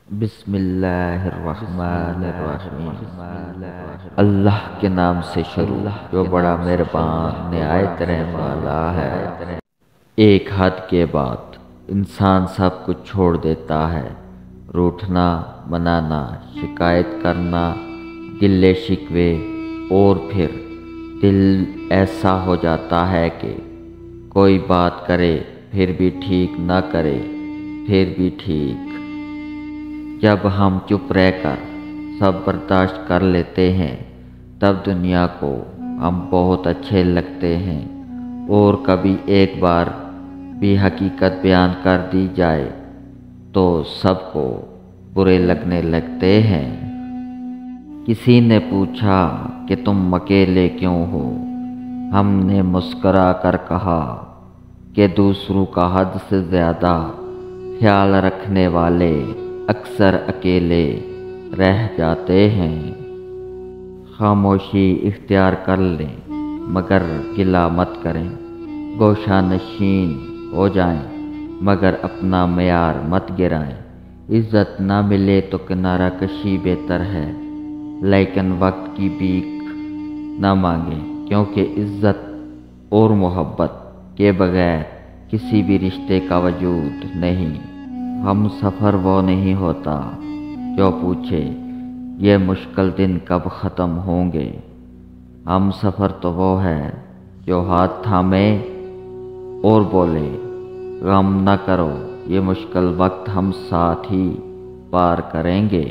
بسم اللہ الرحمن الرحیم۔ اللہ کے نام سے شروع جو بڑا مہربان نہایت رحم والا ہے۔ ایک حد کے بعد انسان سب کچھ چھوڑ دیتا ہے، روٹھنا، منانا، شکایت کرنا، گلے شکوے، اور پھر دل ایسا ہو جاتا ہے کہ کوئی بات کرے پھر بھی ٹھیک، نہ کرے پھر بھی ٹھیک۔ جب ہم چپ رہ کر سب برداشت کر لیتے ہیں تب دنیا کو ہم بہت اچھے لگتے ہیں، اور کبھی ایک بار بھی حقیقت بیان کر دی جائے تو سب کو برے لگنے لگتے ہیں۔ کسی نے پوچھا کہ تم اکیلے کیوں ہو؟ ہم نے مسکرا کر کہا کہ دوسروں کا حد سے زیادہ خیال رکھنے والے اکثر اکیلے رہ جاتے ہیں۔ خاموشی اختیار کر لیں مگر گلہ مت کریں، گوشہ نشین ہو جائیں مگر اپنا معیار مت گرائیں۔ عزت نہ ملے تو کنارہ کشی بہتر ہے، لیکن وقت کی بھیک نہ مانگیں، کیونکہ عزت اور محبت کے بغیر کسی بھی رشتے کا وجود نہیں۔ ہم سفر وہ نہیں ہوتا جو پوچھے یہ مشکل دن کب ختم ہوں گے، ہم سفر تو وہ ہے جو ہاتھ تھامے اور بولے غم نہ کرو، یہ مشکل وقت ہم ساتھ ہی پار کریں گے۔